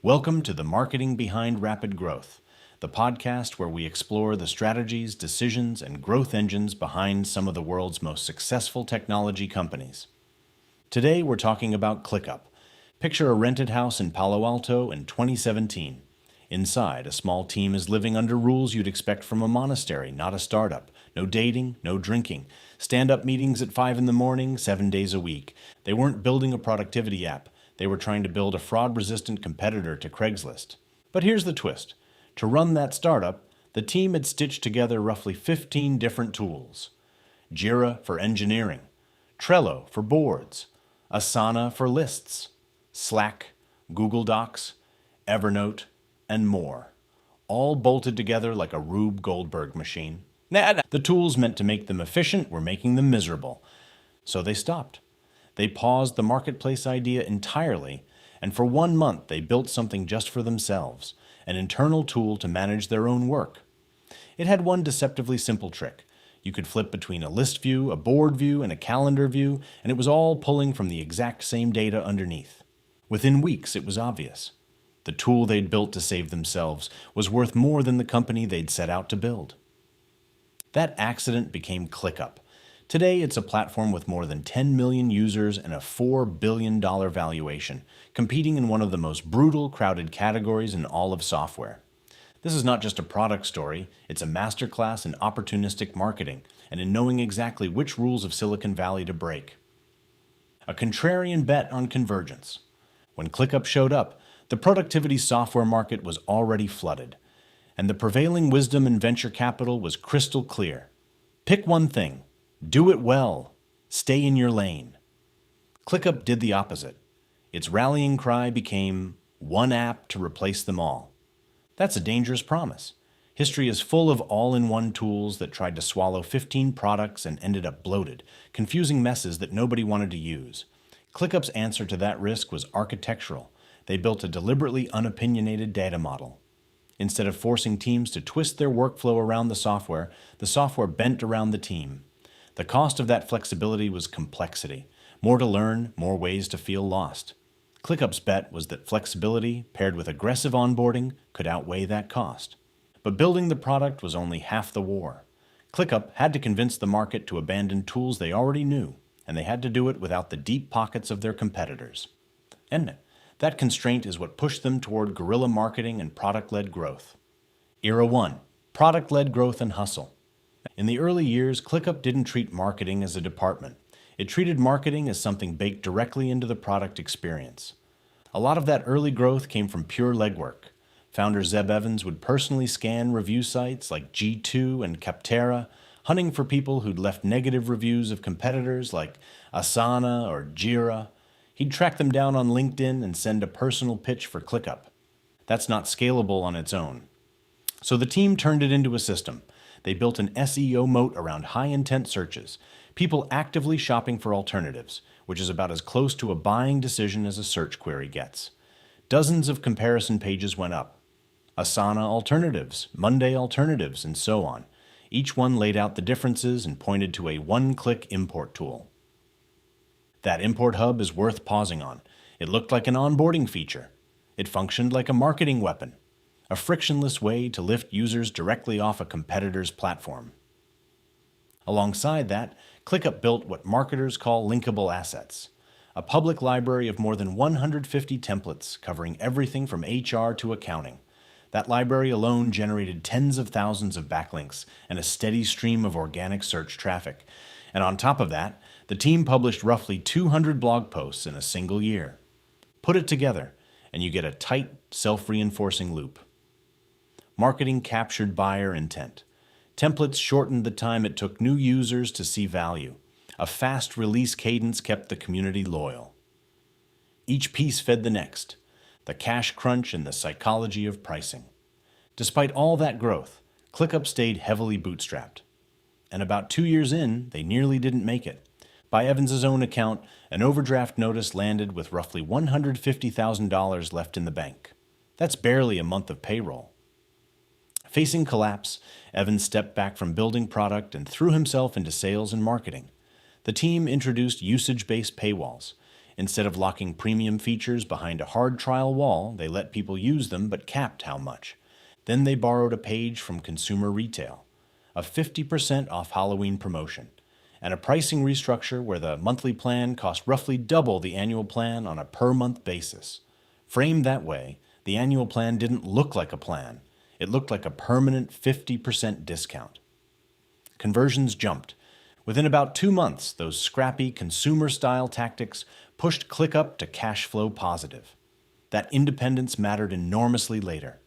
Welcome to the Marketing Behind Rapid Growth, the podcast where we explore the strategies, decisions, and growth engines behind some of the world's most successful technology companies. Today we're talking about ClickUp. Picture a rented house in Palo Alto in 2017. Inside, a small team is living under rules you'd expect from a monastery, not a startup. No dating, no drinking. Stand-up meetings at 5 in the morning, 7 days a week. They weren't building a productivity app. They were trying to build a fraud-resistant competitor to Craigslist. But here's the twist. To run that startup, the team had stitched together roughly 15 different tools. Jira for engineering, Trello for boards, Asana for lists, Slack, Google Docs, Evernote, and more. All bolted together like a Rube Goldberg machine. The tools meant to make them efficient were making them miserable. So they stopped. They paused the marketplace idea entirely, and for 1 month they built something just for themselves, an internal tool to manage their own work. It had one deceptively simple trick. You could flip between a list view, a board view, and a calendar view, and it was all pulling from the exact same data underneath. Within weeks, it was obvious. The tool they'd built to save themselves was worth more than the company they'd set out to build. That accident became ClickUp. Today, it's a platform with more than 10 million users and a $4 billion valuation, competing in one of the most brutal, crowded categories in all of software. This is not just a product story, it's a masterclass in opportunistic marketing and in knowing exactly which rules of Silicon Valley to break. A contrarian bet on convergence. When ClickUp showed up, the productivity software market was already flooded, and the prevailing wisdom in venture capital was crystal clear. Pick one thing. Do it well. Stay in your lane. ClickUp did the opposite. Its rallying cry became one app to replace them all. That's a dangerous promise. History is full of all-in-one tools that tried to swallow 15 products and ended up bloated, confusing messes that nobody wanted to use. ClickUp's answer to that risk was architectural. They built a deliberately unopinionated data model. Instead of forcing teams to twist their workflow around the software bent around the team. The cost of that flexibility was complexity. More to learn, more ways to feel lost. ClickUp's bet was that flexibility, paired with aggressive onboarding, could outweigh that cost. But building the product was only half the war. ClickUp had to convince the market to abandon tools they already knew, and they had to do it without the deep pockets of their competitors. And that constraint is what pushed them toward guerrilla marketing and product-led growth. Era 1. Product-led growth and hustle. In the early years, ClickUp didn't treat marketing as a department. It treated marketing as something baked directly into the product experience. A lot of that early growth came from pure legwork. Founder Zeb Evans would personally scan review sites like G2 and Capterra, hunting for people who'd left negative reviews of competitors like Asana or Jira. He'd track them down on LinkedIn and send a personal pitch for ClickUp. That's not scalable on its own. So the team turned it into a system. They built an SEO moat around high-intent searches, people actively shopping for alternatives, which is about as close to a buying decision as a search query gets. Dozens of comparison pages went up. Asana alternatives, Monday alternatives, and so on. Each one laid out the differences and pointed to a one-click import tool. That import hub is worth pausing on. It looked like an onboarding feature. It functioned like a marketing weapon. A frictionless way to lift users directly off a competitor's platform. Alongside that, ClickUp built what marketers call linkable assets, a public library of more than 150 templates covering everything from HR to accounting. That library alone generated tens of thousands of backlinks and a steady stream of organic search traffic. And on top of that, the team published roughly 200 blog posts in a single year. Put it together, and you get a tight, self-reinforcing loop. Marketing captured buyer intent. Templates shortened the time it took new users to see value. A fast release cadence kept the community loyal. Each piece fed the next, the cash crunch and the psychology of pricing. Despite all that growth, ClickUp stayed heavily bootstrapped. And about 2 years in, they nearly didn't make it. By Evans's own account, an overdraft notice landed with roughly $150,000 left in the bank. That's barely a month of payroll. Facing collapse, Evans stepped back from building product and threw himself into sales and marketing. The team introduced usage-based paywalls, Instead of locking premium features behind a hard trial wall, they let people use them but capped how much. Then they borrowed a page from consumer retail, a 50% off Halloween promotion, and a pricing restructure where the monthly plan cost roughly double the annual plan on a per-month basis. Framed that way, the annual plan didn't look like a plan. It looked like a permanent 50% discount. Conversions jumped. Within about 2 months, those scrappy consumer-style tactics pushed ClickUp to cash flow positive. That independence mattered enormously later.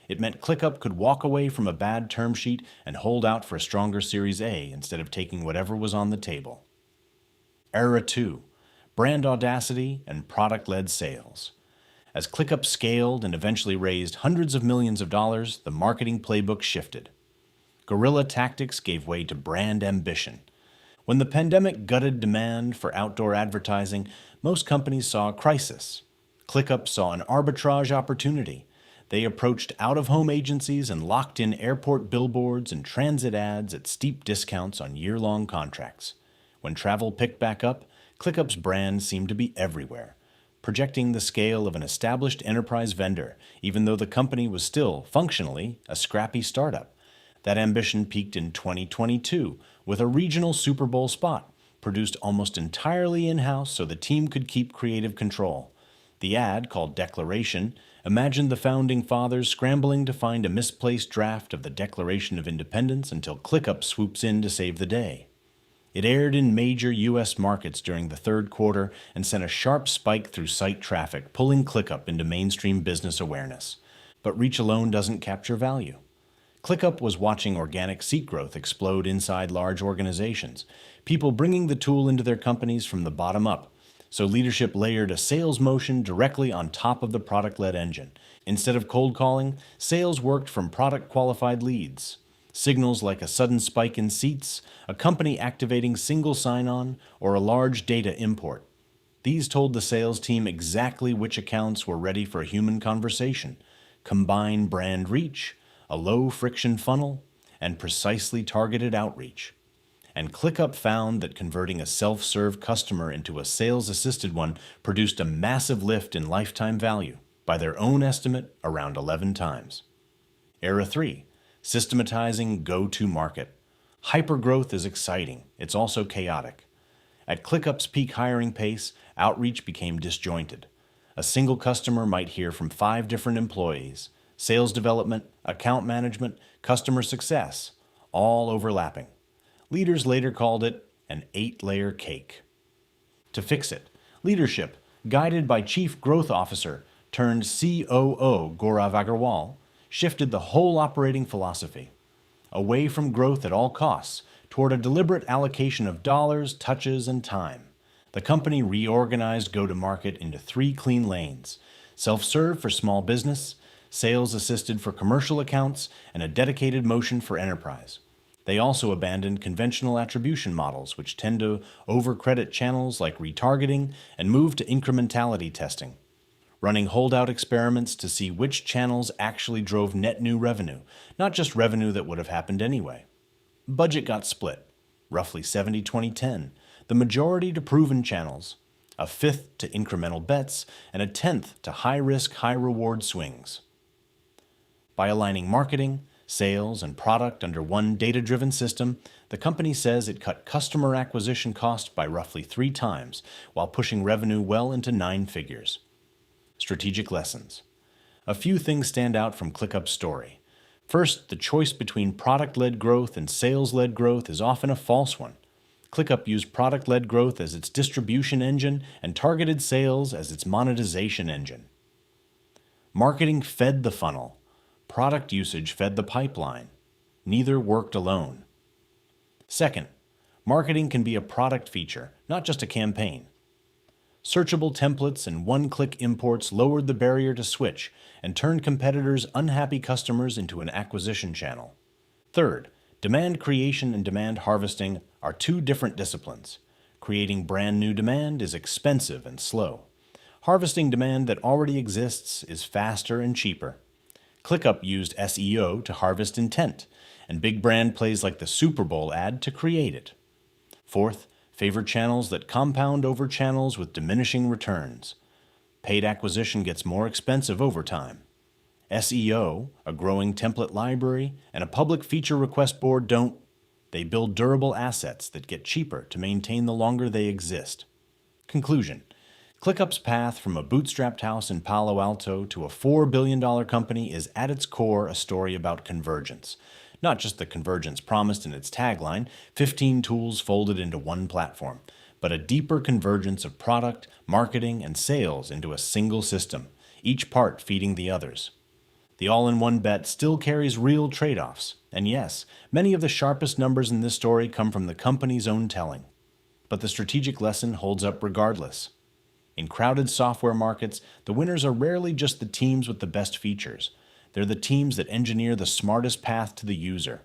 It meant ClickUp could walk away from a bad term sheet and hold out for a stronger Series A instead of taking whatever was on the table. Era 2, brand audacity and product-led sales. As ClickUp scaled and eventually raised hundreds of millions of dollars, the marketing playbook shifted. Guerrilla tactics gave way to brand ambition. When the pandemic gutted demand for outdoor advertising, most companies saw a crisis. ClickUp saw an arbitrage opportunity. They approached out-of-home agencies and locked in airport billboards and transit ads at steep discounts on year-long contracts. When travel picked back up, ClickUp's brand seemed to be everywhere, projecting the scale of an established enterprise vendor, even though the company was still, functionally, a scrappy startup. That ambition peaked in 2022 with a regional Super Bowl spot, produced almost entirely in-house so the team could keep creative control. The ad, called Declaration, imagined the Founding Fathers scrambling to find a misplaced draft of the Declaration of Independence until ClickUp swoops in to save the day. It aired in major U.S. markets during the third quarter and sent a sharp spike through site traffic, pulling ClickUp into mainstream business awareness. But reach alone doesn't capture value. ClickUp was watching organic seat growth explode inside large organizations, people bringing the tool into their companies from the bottom up. So leadership layered a sales motion directly on top of the product-led engine. Instead of cold calling, sales worked from product-qualified leads. Signals like a sudden spike in seats, a company activating single sign-on, or a large data import. These told the sales team exactly which accounts were ready for a human conversation. Combine brand reach, a low-friction funnel, and precisely targeted outreach. And ClickUp found that converting a self-serve customer into a sales-assisted one produced a massive lift in lifetime value, by their own estimate, around 11 times. Era 3, systematizing go-to-market. Hypergrowth is exciting. It's also chaotic. At ClickUp's peak hiring pace, outreach became disjointed. A single customer might hear from 5 different employees, sales development, account management, customer success, all overlapping. Leaders later called it an 8-layer cake. To fix it, leadership, guided by Chief Growth Officer turned COO Gaurav Agarwal, shifted the whole operating philosophy, away from growth at all costs toward a deliberate allocation of dollars, touches, and time. The company reorganized go-to-market into 3 clean lanes: self-serve for small business, sales-assisted for commercial accounts, and a dedicated motion for enterprise. They also abandoned conventional attribution models, which tend to over-credit channels like retargeting, and moved to incrementality testing, running holdout experiments to see which channels actually drove net new revenue, not just revenue that would have happened anyway. Budget got split, roughly 70-20-10, the majority to proven channels, a 1/5 to incremental bets, and a 1/10 to high-risk, high-reward swings. By aligning marketing, sales, and product under one data-driven system, the company says it cut customer acquisition cost by roughly 3 times, while pushing revenue well into 9 figures. Strategic lessons. A few things stand out from ClickUp's story. First, the choice between product-led growth and sales-led growth is often a false one. ClickUp used product-led growth as its distribution engine and targeted sales as its monetization engine. Marketing fed the funnel. Product usage fed the pipeline. Neither worked alone. Second, marketing can be a product feature, not just a campaign. Searchable templates and one-click imports lowered the barrier to switch and turned competitors' unhappy customers into an acquisition channel. Third, demand creation and demand harvesting are 2 different disciplines. Creating brand new demand is expensive and slow. Harvesting demand that already exists is faster and cheaper. ClickUp used SEO to harvest intent, and big brand plays like the Super Bowl ad to create it. Fourth, Favor channels that compound over channels with diminishing returns. Paid acquisition gets more expensive over time. SEO, a growing template library, and a public feature request board don't. They build durable assets that get cheaper to maintain the longer they exist. Conclusion. ClickUp's path from a bootstrapped house in Palo Alto to a $4 billion company is at its core a story about convergence. Not just the convergence promised in its tagline, 15 tools folded into one platform, but a deeper convergence of product, marketing, and sales into a single system, each part feeding the others. The all-in-one bet still carries real trade-offs, and yes, many of the sharpest numbers in this story come from the company's own telling. But the strategic lesson holds up regardless. In crowded software markets, the winners are rarely just the teams with the best features. They're the teams that engineer the smartest path to the user,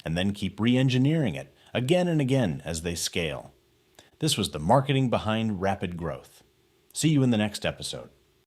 and then keep re-engineering it again and again as they scale. This was the marketing behind rapid growth. See you in the next episode.